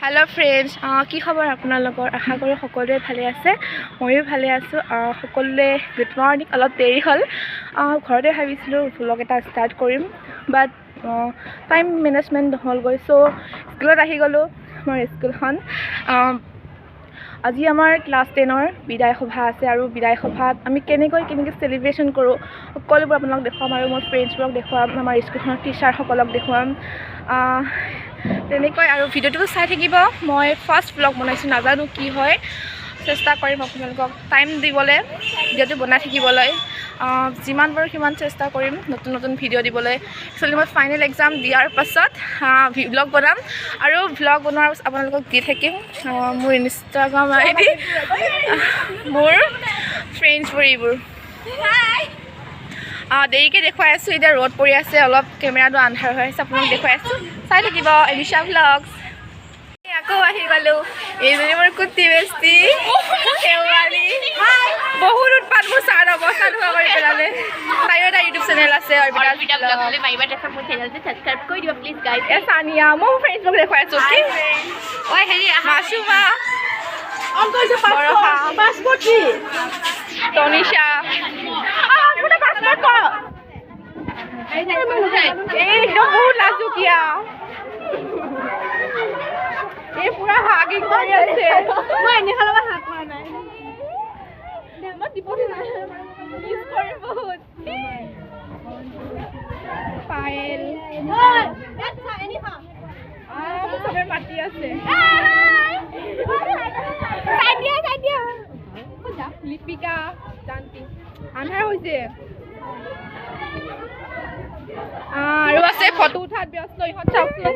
hello friends কি খবৰ আপোনালোকৰ আশা কৰো সকলোৱে ভালে আছে মইও ভালে আছো সকলোৱে গুড মৰ্নিং অলপ দেৰি হল ঘৰতে ভাবিছিলো ব্লগ এটা ষ্টাৰ্ট কৰিম বাট টাইম মেনেজমেন্ট নহল গৈ সো স্কুলত আহি গলো মোৰ স্কুলখন আজি আমাৰ ক্লাস 10 ৰ বিদায় সভা আছে আৰু বিদায় সভাত আমি কেনেকৈ সেলিব্ৰেশন কৰো সকলোবোৰ আপোনালোক দেখুৱাম আৰু মোৰ ফ্ৰেন্ডছবোৰক দেখুৱাম আমাৰ স্কুলখনৰ টিচাৰ সকলক দেখুৱাম তেনেকৈ আৰু ভিডিওটো চাই থাকিব মই ফাৰ্স্ট ব্লগ বনাইছো নাজানো কি হয় চেষ্টা কৰিম আপোনালোকক টাইম দিবলৈ ভিডিওটো বনাই থাকিবলৈ যিমান বাৰ কিমান চেষ্টা কৰিম নতুন নতুন ভিডিও দিবলৈ একচুৱেলি মই ফাইনেল এক্সাম দিয়াৰ পাছত ব্লগ বনাম আৰু ব্লগ বনোৱাৰ পাছত আপোনালোকক দি থাকিম মোৰ ইনষ্টাগ্ৰাম আইডি মোৰ ফ্ৰেন্ডছবোৰ এইবোৰ দেৰিকৈ দেখুৱাই আছোঁ এতিয়া ৰ'দ পৰি আছে অলপ কেমেৰাটো আন্ধাৰ হৈ আছে আপোনালোক দেখুৱাই আছোঁ চাই থাকিব এলিশা ভ্লগছ আকৌ আহি গ'লোঁ এইজনী মোৰ কুৰ্তি বেষ্টি শেৱালি বহুত উৎপাত মোৰ চাৰ অৱস্থা নোহোৱা কৰি পেলালে তাইৰো এটা ইউটিউব চেনেল আছে চানিয়া মই ফ্ৰেণ্ডছক দেখুৱাই আছোঁ কি মাছুমা তনিষা একদম বহুত লাজুকীয়া এই পুৰা হাগিং কৰি আছে মই এনেখানৰ পৰা হাত কৰা নাই মই টিপতে নাই মিছ কৰি বহুত পায়েল মোক চবে মাতি আছে চাই দিয়া লিপিকা জানতি আন্ধাৰ হৈছে আৰু আছে ফটো উঠাত ব্যস্ত ইহঁত চাওকচোন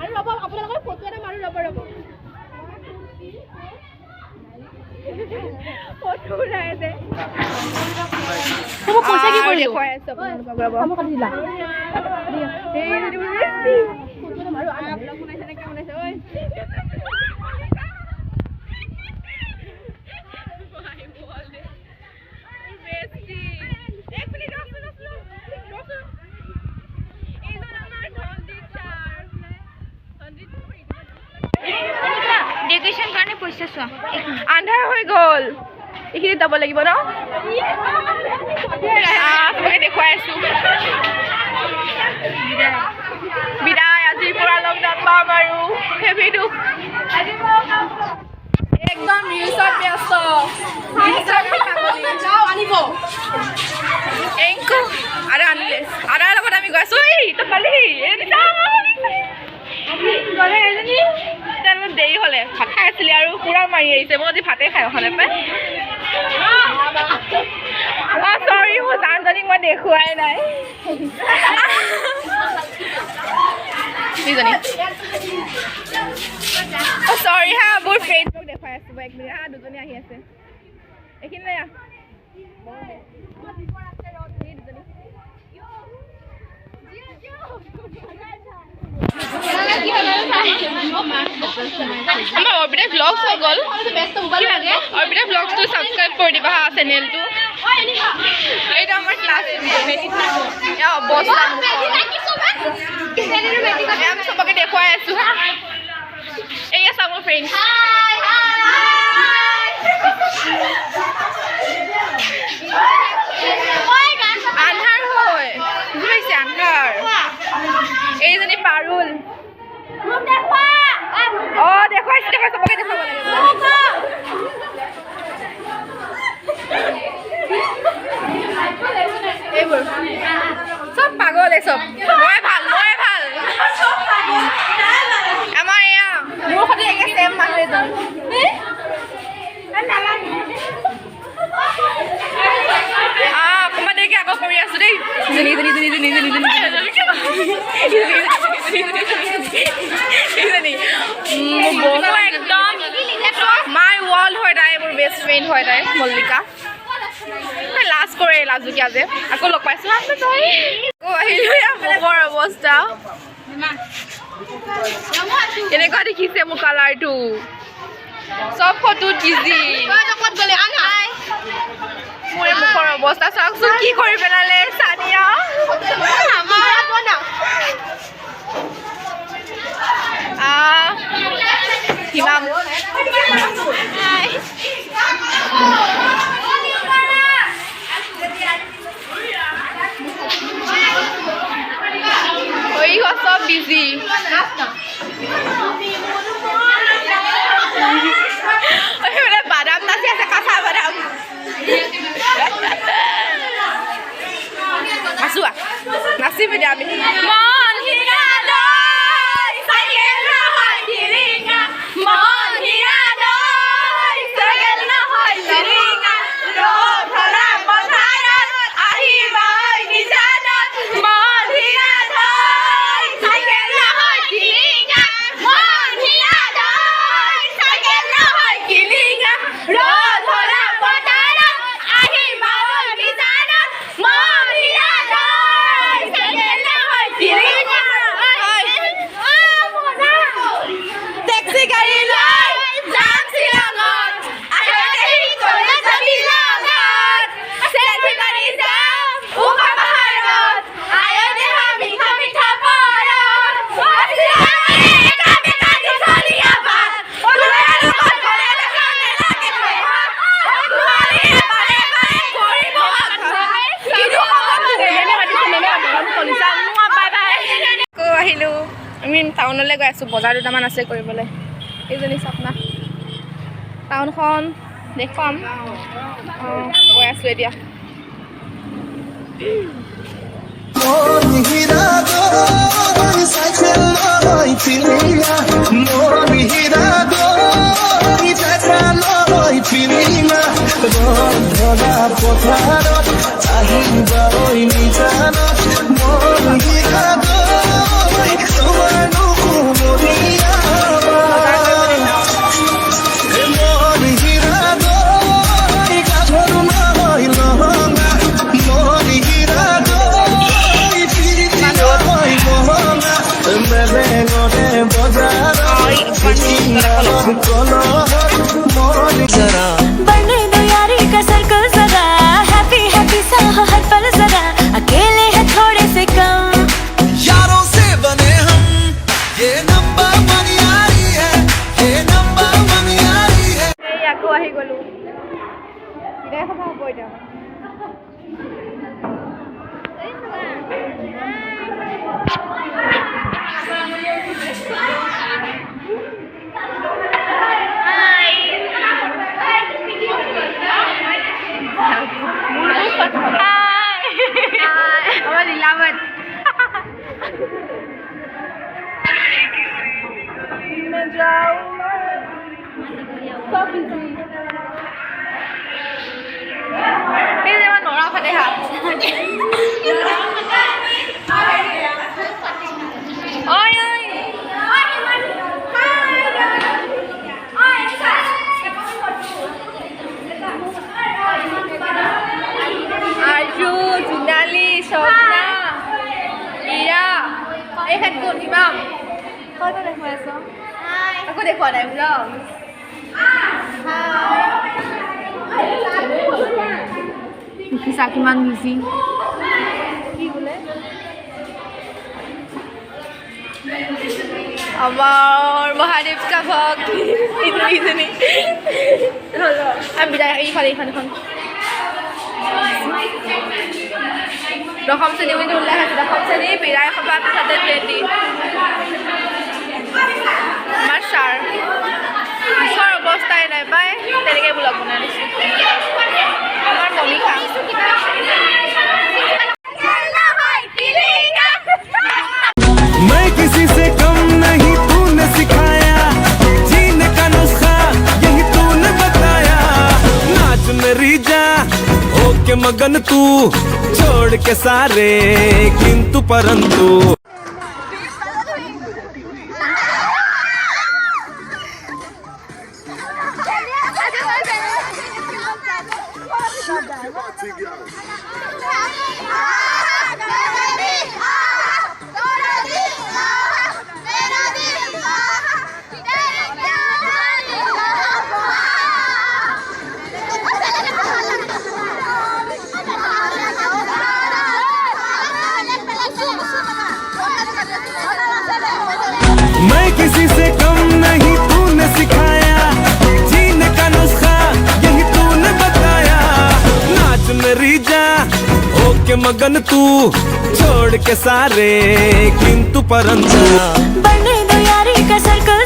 আৰু ৰ'ব আপোনালোকৰ ফটো এটা মাৰো ৰ'ব ফটো উঠাই আছে মই পইচা কি কৰি দেখুৱাই আছো আপোনালোকক ৰ'ব কাম কৰি দিলা এই ফটো মাৰো আৰু ব্লগ বনাইছে নে কি বনাইছে ঐ ডেকোৰেশন কাৰণে পইচা চোৱা আন্ধাৰ হৈ গ'ল এইখিনি যাব লাগিব ন আপোনালোকে দেখুৱাই আছো বিদায় আজিৰ পৰা লগ নাপাম আৰু হেভিটো একদম ৰিলছত ব্যস্ত আনিব এংকো আৰু আনিলে আদাৰ লগত আমি গৈ আছো এইটো কালি দেৰি হলে ভাত খাই আছিলে আৰু পুৰা মাৰি আহিছে মই আজি ভাতে খাই অহা নাপায় চৰি মোৰ জানজনীক মই দেখুৱাই নাই চৰি হা মোৰ ফ্ৰেণ্ডছক দেখুৱাই আছো এক মিনিট হা দুজনী আহি আছে এইখিনি আমাৰ অৰ্বিতা ব্লগছ হৈ গ'ল অৰ্বিতা ব্লগছটো ছাবস্ক্ৰাইব কৰি দিবা হা চেনেলটো এইটো আমাৰ ক্লাছ অৱস্থা আমি চবকে দেখুৱাই আছো এয়া চাব ফ্ৰেণ্ড আন্ধাৰ হয় বুজিছে আন্ধাৰ এইজনী পাৰুল দেখুৱাইছে চবকে দেখুৱাব লাগে এইবোৰ চব পাগলে চব মই ভাল আমাৰ এয়া মোৰ সৈতে একে চেম মানুহ এজন অকণমান দেৰিকে আকৌ কৰি আছো দেই একদম মাই ৱৰ্ল্ড হয় তাই মোৰ বেষ্ট ফ্ৰেণ্ড হয় তাই মল্লিকা লাজ কৰে লাজুকীয়া যে আকৌ লগ পাইছো আকৌ আহিলো বৰ অৱস্থা এনেকুৱা দেখিছে মোৰ কালাৰটো চব ফটো বিজি মোৰ মুখৰ অৱস্থা চাওকচোন কি কৰি পেলালে চানিয়া হিমাম সব বিজি বাদাম নাচি আছে কাঁচা বাদাম নাচোৱা নাচিম এতিয়া আমি আমি টাউনলৈ গৈ আছোঁ বজাৰ দুটামান আছে কৰিবলৈ এইজনী চাপনা টাউনখন দেখুৱাম গৈ আছোঁ এতিয়া बढ़ने दो यारी का सर्कल जरा हैप्पी हैप्पी सा हो हर पल जरा अकेले हैं थोड़े से कम यारों से बने हम ये नंबर वन यारी है ये नंबर वन यारी है আকৌ আহি গ'লো বিদায় কথা হ'ব এতিয়া नोरा फतेहा आर्जु जुनाली स्वप्ना मीरा এই হেড কোন ইমাম কত দেখুৱাই আছ আকৌ দেখুৱা নাই ব্লগ দেখিছা কিমান বিজি কি বোলে আমাৰ মহাদেব का भक्त इतनी আমি বিদায় এইখানে দশম শ্ৰেণী বুলি উল্লেখ আছে দশম শ্ৰেণী বিদায় সভা 2020 আমাৰ ছাৰ অৱস্থাই নাই পাই তেনেকৈ ব্লগ বনাই দিছোঁ আমাৰ মনিকা मैं किसी से कम नहीं तूने सिखाया जीने का नुस्खा यही तूने बताया नाच मेरी जा होके मगन तू छोड़ के सारे किंतु परंतु मैं किसी से कम नहीं तूने सिखाया मगन तू छोड़ के सारे किंतु परंतु बढ़ने दो यारी का सर्कल